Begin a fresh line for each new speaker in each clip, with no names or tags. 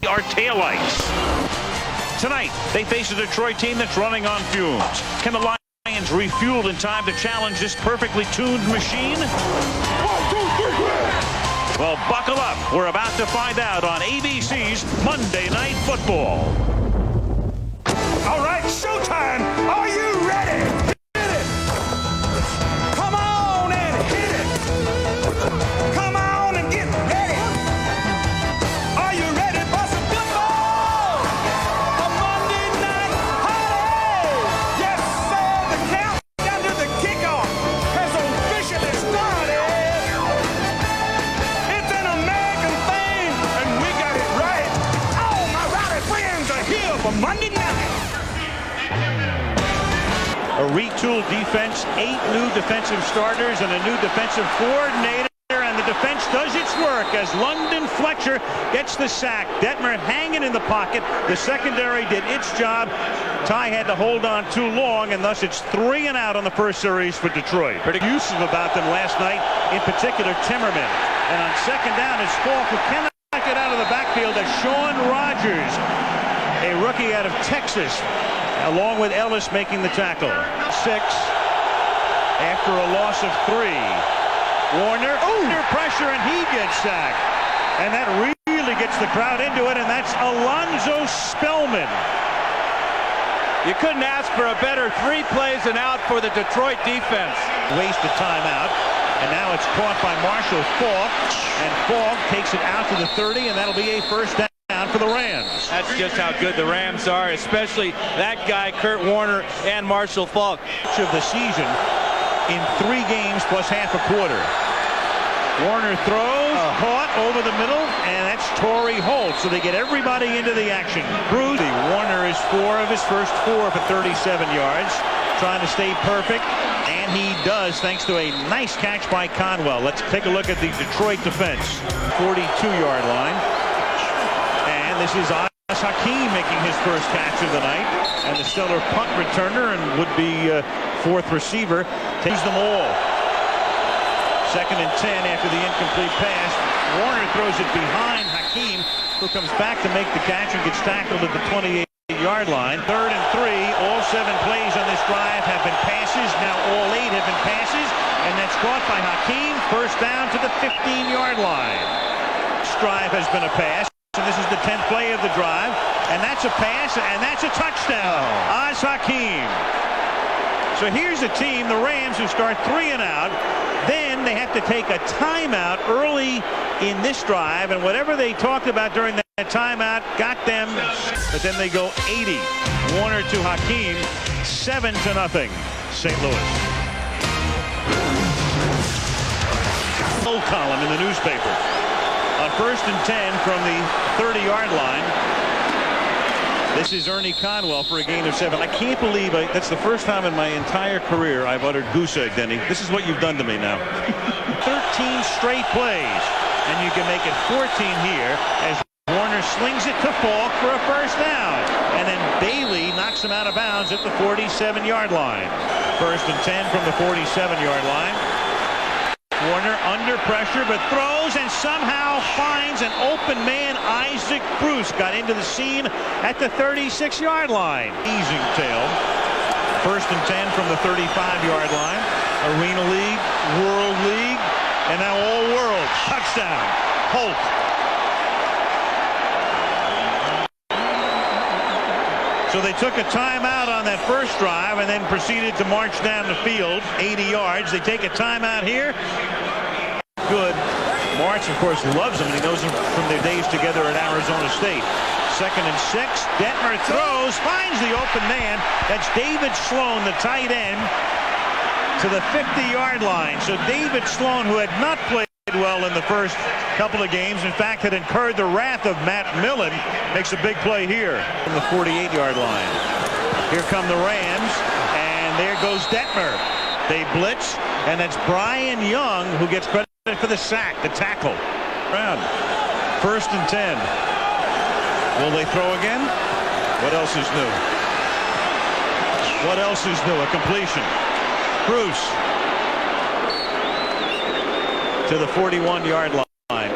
our taillights. Tonight, they face a Detroit team that's running on fumes. Can the Lions refuel in time to challenge this perfectly tuned machine? 1, 2, 3. Well, buckle up. We're about to find out on ABC's Monday Night Football.
All right, showtime. Are you ready? Hit it. Come on and hit it. Come on and get ready. Are you ready for some football? A Monday night holiday. Yes, sir. The countdown to the kickoff has officially started. It's an American thing, and we got it right. All my rowdy friends are here for Monday night.
A retooled defense, 8 new defensive starters and a new defensive coordinator, and the defense does its work as London Fletcher gets the sack. Detmer hanging in the pocket. The secondary did its job. Ty had to hold on too long, and thus it's 3 and out on the first series for Detroit. Pretty elusive about them last night, in particular Timmerman. And on second down, it's Falk who cannot get out of the backfield as Sean Rogers, a rookie out of Texas, along with Ellis making the tackle. 6 after a loss of 3. Warner under pressure, and he gets sacked. And that really gets the crowd into it, and that's Alonzo Spellman.
You couldn't ask for a better 3 plays and out for the Detroit defense.
Waste of timeout, and now it's caught by Marshall Faulk, and Faulk takes it out to the 30, and that'll be a first down for the Rams.
That's just how good the Rams are, especially that guy, Kurt Warner, and Marshall Faulk.
Of the season in 3 games plus half a quarter. Warner throws, caught over the middle, and that's Torrey Holt. So they get everybody into the action. Bruce Warner is 4 of his first 4 for 37 yards, trying to stay perfect, and he does thanks to a nice catch by Conwell. Let's take a look at the Detroit defense. 42-yard line. This is Oz Hakeem making his first catch of the night, and the stellar punt returner and would-be 4th receiver takes them all. 2nd and 10 after the incomplete pass. Warner throws it behind Hakeem, who comes back to make the catch and gets tackled at the 28-yard line. 3rd and 3. All 7 plays on this drive have been passes. Now all 8 have been passes, and that's caught by Hakeem. First down to the 15-yard line. This drive has been a pass. And this is the 10th play of the drive, and that's a pass, and that's a touchdown. Oz Hakeem. So here's a team, the Rams, who start 3 and out. Then they have to take a timeout early in this drive, and whatever they talked about during that timeout got them, but then they go 80. Warner to Hakeem, 7-0, St. Louis. Full column in the newspaper. On 1st and 10 from the 30-yard line. This is Ernie Conwell for a gain of 7. I can't believe that's the first time in my entire career I've uttered goose egg, Denny. This is what you've done to me now. 13 straight plays, and you can make it 14 here as Warner slings it to Falk for a first down. And then Bailey knocks him out of bounds at the 47-yard line. 1st and 10 from the 47-yard line. Warner under pressure, but throws and somehow finds an open man. Isaac Bruce got into the scene at the 36-yard line. Easing tail. 1st and 10 from the 35-yard line. Arena League, World League, and now all world. Touchdown. Holt. So they took a timeout on that first drive and then proceeded to march down the field 80 yards. They take a timeout here. Good. March, of course, loves him, and he knows him from their days together at Arizona State. 2nd and 6. Detmer throws, finds the open man. That's David Sloan, the tight end, to the 50-yard line. So David Sloan, who had not played well in the first couple of games, in fact had incurred the wrath of Matt Millen, makes a big play here from the 48-yard line. Here come the Rams, and there goes Detmer. They blitz, and that's Brian Young who gets credit for the sack, the tackle. Round. 1st and 10. Will they throw again? What else is new? What else is new? A completion. Bruce to the 41-yard line.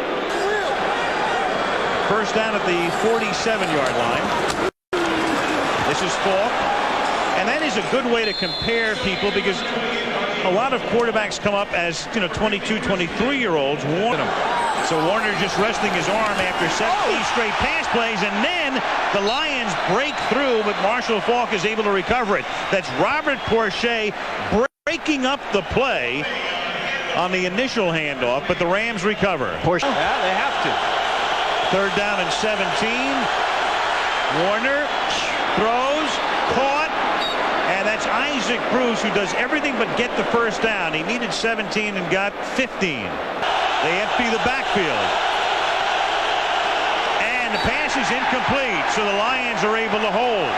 First down at the 47-yard line. This is Falk. And that is a good way to compare people because a lot of quarterbacks come up as 22, 23-year-olds. So Warner just resting his arm after 17 straight pass plays, and then the Lions break through, but Marshall Falk is able to recover it. That's Robert Porcher breaking up the play on the initial handoff, but the Rams recover.
Yeah, they have to.
Third down and 17. Warner throws, caught, and that's Isaac Bruce, who does everything but get the first down. He needed 17 and got 15. They empty the backfield. And the pass is incomplete, so the Lions are able to hold.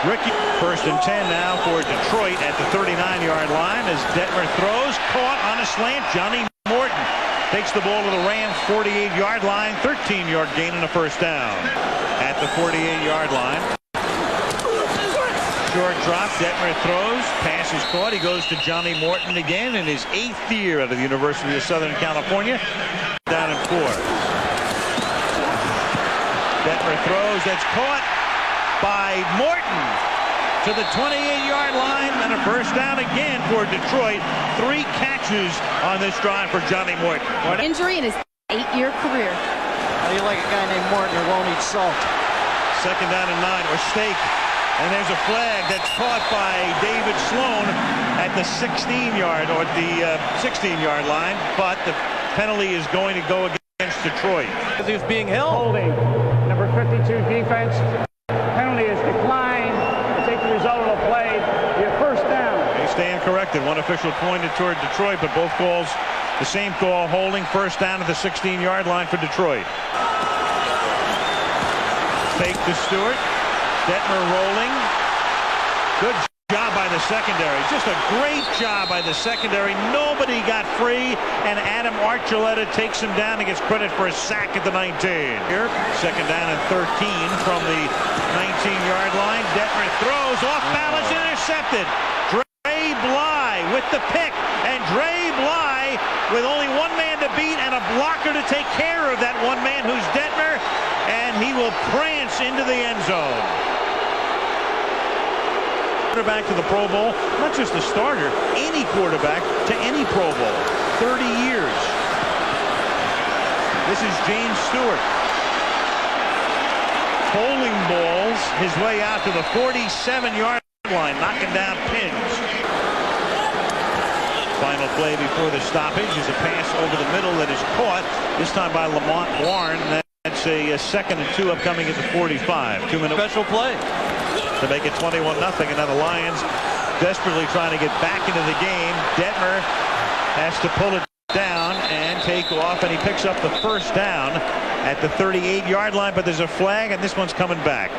Ricky, first and 10 now for Detroit at the 39-yard line as Detmer throws, caught on a slant. Johnny Morton takes the ball to the Rams' 48-yard line, 13-yard gain and a first down. At the 48-yard line. Short drop, Detmer throws, pass is caught. He goes to Johnny Morton again in his 8th year out of the University of Southern California. Down and 4. Detmer throws, that's caught by Morton to the 28-yard line, and a first down again for Detroit. 3 catches on this drive for Johnny Morton.
Injury in his 8-year career.
How do you like a guy named Morton who won't eat salt?
Second down and 9, or Steak. And there's a flag that's caught by David Sloan at the 16-yard or the 16-yard line, but the penalty is going to go against Detroit.
Because he was being held.
Holding. Number 52 defense. Penalty is declined. Take the result of the play. Your first down.
They stand corrected. One official pointed toward Detroit, but both calls the same call, holding. First down at the 16-yard line for Detroit. Fake to Stewart. Detmer rolling. Good job by the secondary. Just a great job by the secondary. Nobody got free, and Adam Archuleta takes him down and gets credit for a sack at the 19. Here, second down and 13 from the 19-yard line. Detmer throws off balance, intercepted. Dre Bly with the pick, and Dre Bly with only one man to beat and a blocker to take care of that one man who's Detmer, and he will prance into the end zone. Quarterback to the Pro Bowl, not just a starter, any quarterback to any Pro Bowl. 30 years. This is James Stewart. Bowling balls his way out to the 47-yard line, knocking down pins. Final play before the stoppage is a pass over the middle that is caught, this time by Lamont Warren. That's a second and 2 upcoming at the 45. 2-minute
Special play
to make it 21-0, and now the Lions desperately trying to get back into the game. Detmer has to pull it down and take off, and he picks up the first down at the 38-yard line, but there's a flag, and this one's coming back.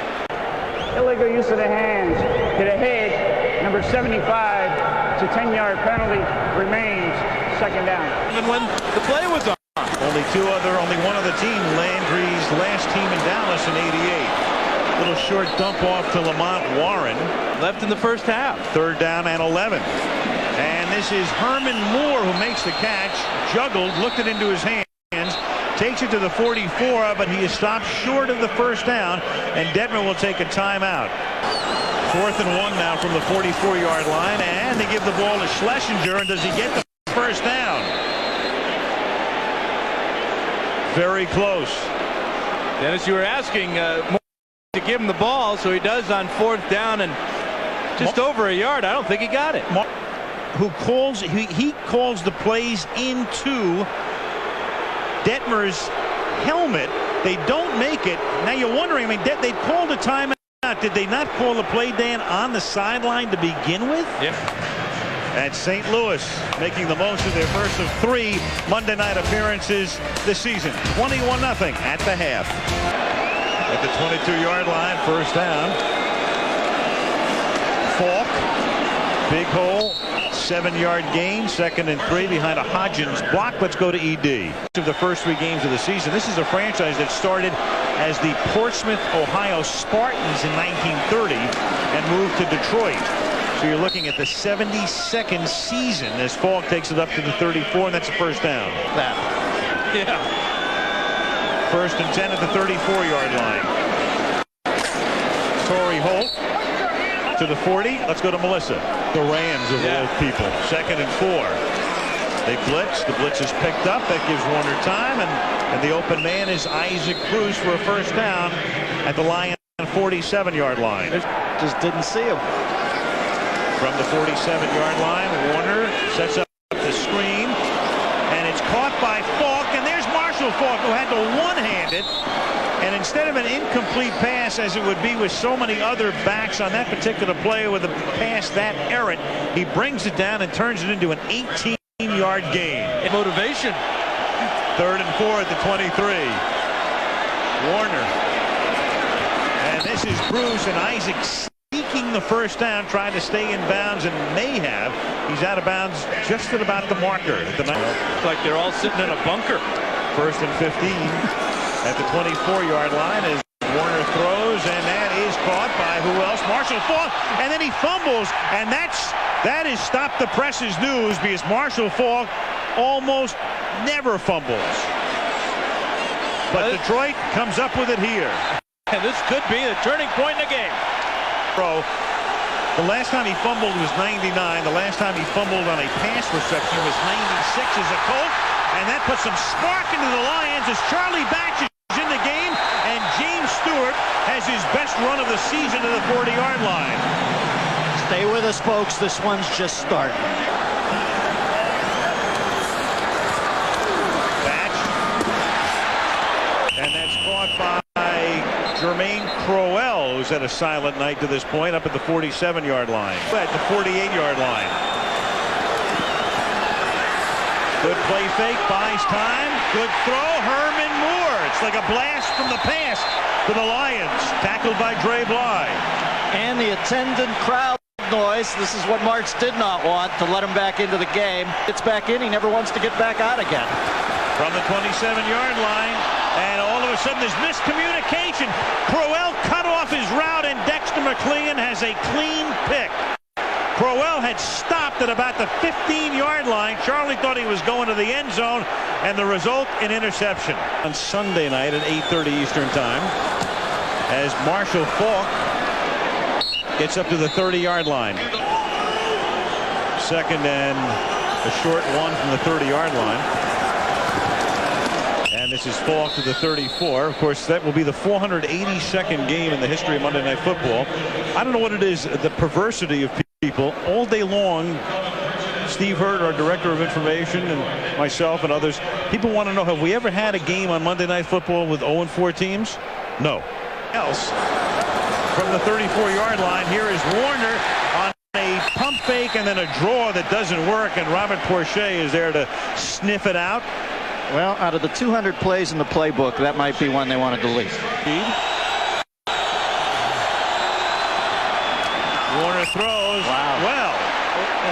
Illegal use of the hands to the head. Number 75. It's a 10-yard penalty. Remains. Second down.
even when the play was on.
Only one other team, Landry's last team in Dallas in '88. Little short dump off to Lamont Warren.
Left in the first half.
Third down and 11. And this is Herman Moore who makes the catch. Juggled, looked it into his hands, takes it to the 44, but he is stopped short of the first down, and Detmer will take a timeout. 4th and 1 now from the 44-yard line, and they give the ball to Schlesinger, and does he get the first down? Very close.
Dennis, you were asking to give him the ball, so he does on 4th down and just over a yard. I don't think he got it.
Who calls, he calls the plays into Detmer's helmet. They don't make it. Now you're wondering, I mean, they called a timeout. Did they not call the play, Dan, on the sideline to begin with?
Yep.
And St. Louis making the most of their first of 3 Monday night appearances this season. 21-0 at the half. At the 22-yard line, first down. Falk, big hole, 7-yard gain, 2nd and 3 behind a Hodgins block. Let's go to ED. Of the first 3 games of the season, this is a franchise that started as the Portsmouth, Ohio Spartans in 1930 and moved to Detroit. So you're looking at the 72nd season as Falk takes it up to the 34, and that's a first down.
Yeah.
First and 10 at the 34-yard line. Torrey Holt to the 40. Let's go to Melissa. The Rams of all people. Second and 4. They blitz. The blitz is picked up. That gives Warner time. And the open man is Isaac Bruce for a first down at the Lions 47-yard line.
Just didn't see him.
From the 47-yard line, Warner sets up the screen. And it's caught by Falk. And there's Marshall Falk, who had to one-hand it. And instead of an incomplete pass, as it would be with so many other backs on that particular play with a pass that errant, he brings it down and turns it into an 18-yard gain.
Motivation.
Third and 4 at the 23. Warner. And this is Bruce and Isaac seeking the first down, trying to stay in bounds, and may have. He's out of bounds just at about the marker.
It's like they're all sitting in a bunker.
First and 15 at the 24-yard line as Warner throws, and that is caught by who else? Marshall Falk, and then he fumbles, and that is stop the press's news, because Marshall Falk almost never fumbles. But Detroit comes up with it here.
And this could be the turning point in the game.
The last time he fumbled was 99. The last time he fumbled on a pass reception was 96 as a Colt. And that puts some spark into the Lions as Charlie Batch is in the game. And James Stewart has his best run of the season to the 40-yard line.
Stay with us, folks. This one's just starting.
Batch. And that's caught by Jermaine Crowell, who's had a silent night to this point, up at the 47-yard line. At the 48-yard line. Good play fake, buys time. Good throw, Herman Moore. It's like a blast from the past for the Lions. Tackled by Dre Bly.
And the attendant crowd noise. This is what Martz did not want, to let him back into the game. Gets back in, he never wants to get back out again.
From the 27-yard line, and all of a sudden there's miscommunication. Crowell cut off his route, and Dexter McLean has a clean pick. Crowell had stopped at about the 15-yard line. Charlie thought he was going to the end zone, and the result, an interception. On Sunday night at 8:30 Eastern Time, as Marshall Falk gets up to the 30-yard line. Second and a short one from the 30-yard line. And this is Falk to the 34. Of course, that will be the 482nd game in the history of Monday Night Football. I don't know what it is, the perversity of people all day long. Steve Hurd, our director of information, and myself and others, people want to know, have we ever had a game on Monday Night Football with 0-4 teams? No. Else, from the 34-yard line, here is Warner on a pump fake and then a draw that doesn't work, and Robert Porcher is there to sniff it out.
Well, out of the 200 plays in the playbook, that might be one they want to delete.
Warner throws.
Wow.
Well,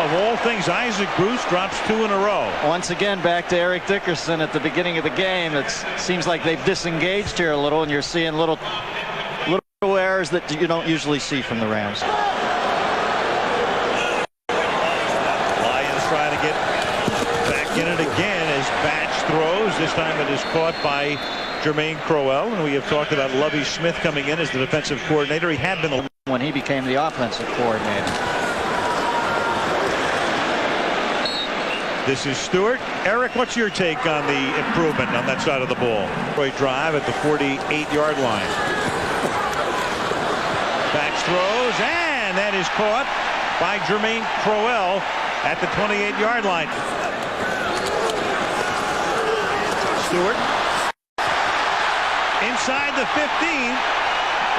of all things, Isaac Bruce drops 2 in a row.
Once again, back to Eric Dickerson at the beginning of the game. It seems like they've disengaged here a little, and you're seeing little errors that you don't usually see from the Rams.
Lions try to get back in it again as Batch throws. This time it is caught by Jermaine Crowell, and we have talked about Lovie Smith coming in as the defensive coordinator. He had been
when he became the offensive coordinator.
This is Stewart. Eric, what's your take on the improvement on that side of the ball? Detroit drive at the 48-yard line. Batch throws, and that is caught by Jermaine Crowell at the 28-yard line. Stewart inside the 15.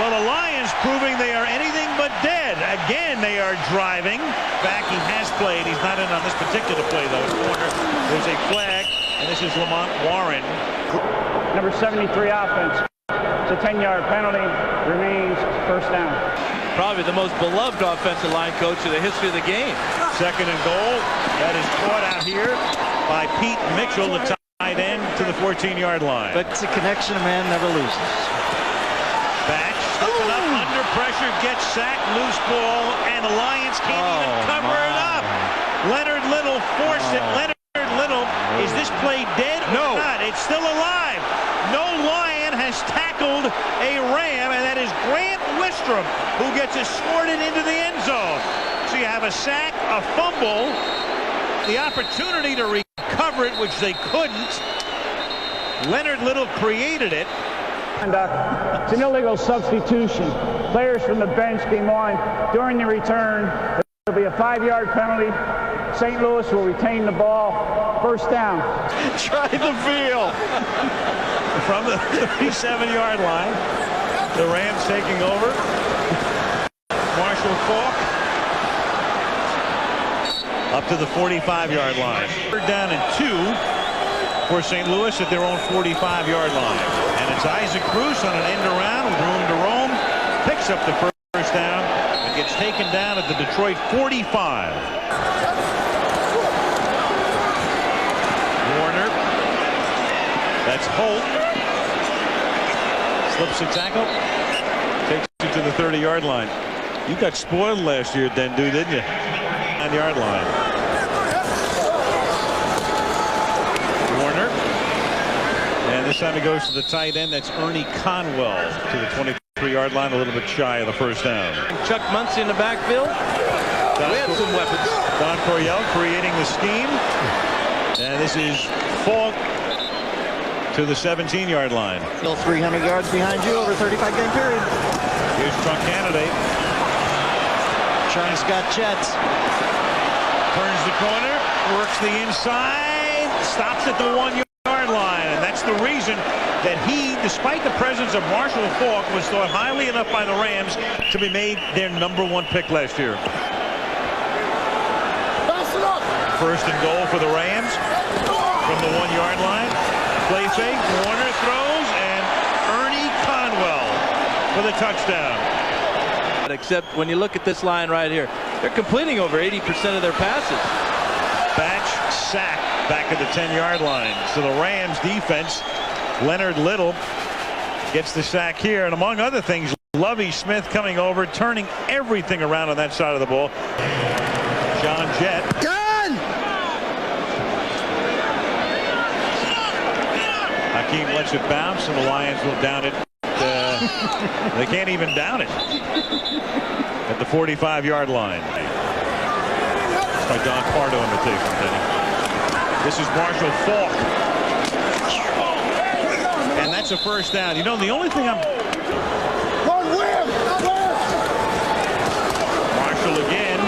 Well, the Lions proving they are anything but dead. Again, they are driving. Back, he has played. He's not in on this particular play, though. Corner. There's a flag, and this is Lamont Warren.
Number 73 offense. It's a 10-yard penalty. Remains first down.
Probably the most beloved offensive line coach in the history of the game.
Second and goal. That is caught out here by Pete Mitchell, the tight end, to the 14-yard line.
But it's a connection a man never loses.
Batch stepping up under pressure, gets sacked, loose ball, and the Lions can't even cover it up. Leonard Little forced it. Leonard Little, is this play dead or not? It's still alive. No Lions Ram, and that is Grant Wistrom who gets escorted into the end zone. So you have a sack, a fumble, the opportunity to recover it, which they couldn't. Leonard Little created it.
It's an illegal substitution. Players from the bench came on during the return. There'll be a 5-yard penalty. St. Louis will retain the ball. First down.
Try the field.
From the 37-yard line. The Rams taking over. Marshall Faulk up to the 45-yard line. Third down and 2 for St. Louis at their own 45-yard line. And it's Isaac Cruz on an end around with room to roam. Picks up the first down and gets taken down at the Detroit 45. Warner. That's Holt. Slips a tackle. Takes it to the 30-yard line. You got spoiled last year, Dendu, didn't you? 9-yard line. Warner. And this time it goes to the tight end. That's Ernie Conwell to the 23-yard line, a little bit shy of the first down.
Chuck Muncie in the backfield. We had some weapons.
Don Coryell creating the scheme. And this is Faulk to the 17-yard line.
Still 300 yards behind you over 35-game period.
Here's Trunk Candidate.
Chunk's got jets.
Turns the corner, works the inside, stops at the 1-yard line. And that's the reason that he, despite the presence of Marshall Faulk, was thought highly enough by the Rams to be made their #1 pick last year. First and goal for the Rams from the 1-yard line. Play fake, Warner throws, and Ernie Conwell for the touchdown.
Except when you look at this line right here, they're completing over 80% of their passes.
Batch sack back at the 10-yard line. So the Rams defense, Leonard Little gets the sack here. And among other things, Lovie Smith coming over, turning everything around on that side of the ball. John Jett.
Done!
Hakeem lets it bounce, and the Lions will down it. They can't even down it at the 45-yard line. That's my Don Pardo imitation, Denny. This is Marshall Faulk. And that's a first down. You know, the only thing Marshall again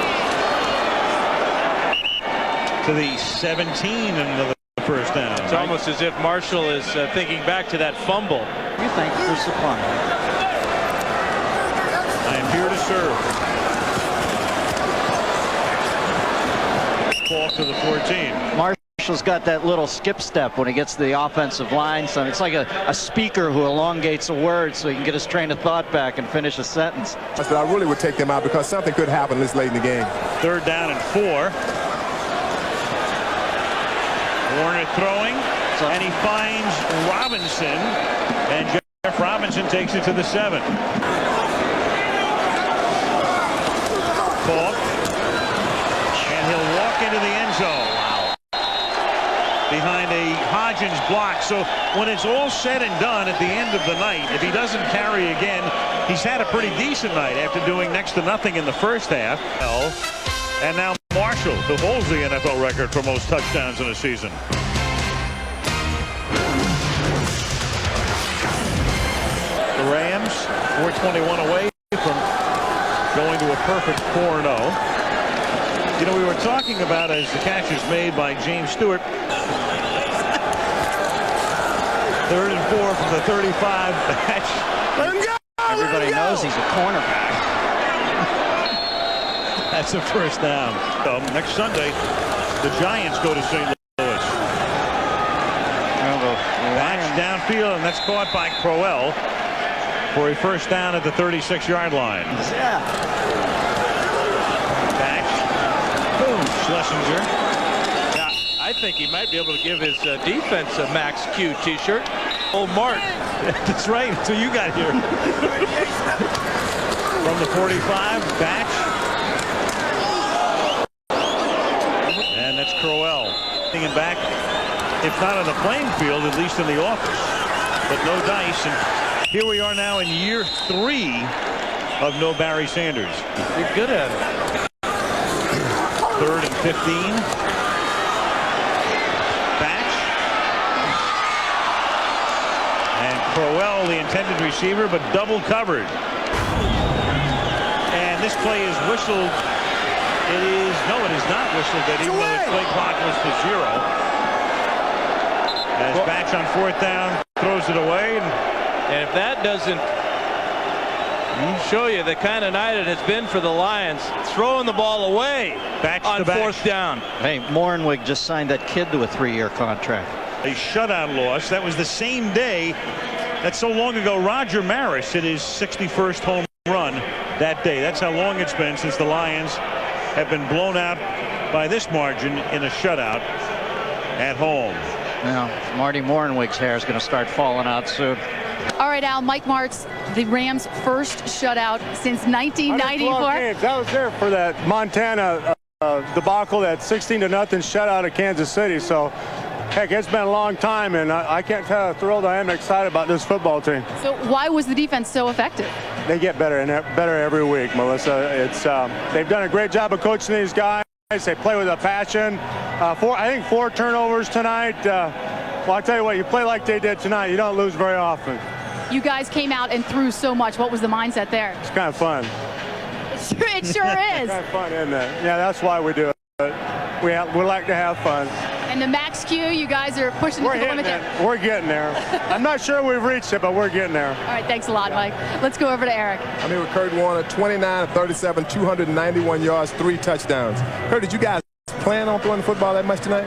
to the 17 and the first down.
It's almost as if Marshall is thinking back to that fumble.
You thank for supplying.
I am here to serve. Faulk to the 14.
Marshall's got that little skip step when he gets to the offensive line. So it's like a speaker who elongates a word so he can get his train of thought back and finish a sentence.
I really would take them out because something could happen this late in the game.
Third down and 4. Warner throwing, and he finds Robinson, and Jeff Robinson takes it to the 7. Faulk, and he'll walk into the end zone. Behind a Hodgins block. So when it's all said and done at the end of the night, if he doesn't carry again, he's had a pretty decent night after doing next to nothing in the first half. And now Marshall, who holds the NFL record for most touchdowns in a season. The Rams, 421 away from going to a perfect 4-0. You know, we were talking about as the catch is made by James Stewart. 3rd and 4 from the 35.
Everybody knows he's a cornerback.
That's a first down. Next Sunday, the Giants go to St. Louis. Batch downfield, and that's caught by Crowell for a first down at the 36-yard line.
Yeah.
Batch. Boom. Schlesinger.
Yeah, I think he might be able to give his defense a Max Q t-shirt. Oh, Mark.
That's right. So you got here. From the 45, Batch. And that's Crowell. Him back, if not on the playing field, at least in the office. But no dice, and Here we are now in year 3 of no Barry Sanders.
You're good at it.
3rd and 15. Batch. And Crowell, the intended receiver, but double covered. And this play is whistled. It is not whistled, that even though the play clock was to 0. As Batch on 4th down throws it away.
And if that doesn't show you the kind of night it has been for the Lions, throwing the ball away on 4th down.
Hey, Morenweg just signed that kid to a 3-year contract.
A shutout loss. That was the same day that so long ago Roger Maris hit his 61st home run that day. That's how long it's been since the Lions have been blown out by this margin in a shutout at home.
Now, Marty Morenweg's hair is going to start falling out soon.
All right, Al, Mike Martz, the Rams' first shutout since 1994.
I was there for that Montana debacle, that 16-0 shutout at Kansas City. So, heck, it's been a long time, and I can't tell how thrilled I am and excited about this football team.
So why was the defense so effective?
They get better and better every week, Melissa. They've done a great job of coaching these guys. They play with a passion. I think 4 turnovers tonight. Well, I'll tell you what, you play like they did tonight, you don't lose very often.
You guys came out and threw so much. What was the mindset there?
It's kind of fun.
It sure is.
It's kind of fun, isn't it? Yeah, that's why we do it. We like to have fun.
And the max Q, you guys are pushing it to the limit there.
We're getting there. I'm not sure we've reached it, but we're getting there.
All right, thanks a lot, Mike. Let's go over to Eric.
I'm here with Kurt Warner, 29 of 37, 291 yards, 3 touchdowns. Kurt, did you guys plan on throwing the football that much tonight?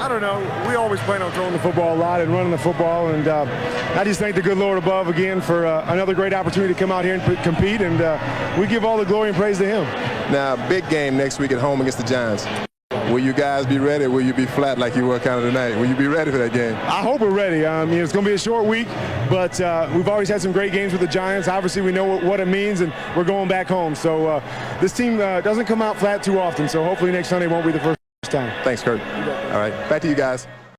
I don't know. We always plan on throwing the football a lot and running the football, and I just thank the good Lord above again for another great opportunity to come out here and compete, and we give all the glory and praise to him.
Now, big game next week at home against the Giants. Will you guys be ready, or will you be flat like you were kind of tonight? Will you be ready for that game?
I hope we're ready. It's going to be a short week, but we've always had some great games with the Giants. Obviously, we know what it means, and we're going back home. So this team doesn't come out flat too often, so hopefully next Sunday won't be the first time.
Thanks, Kurt. All right, back to you guys.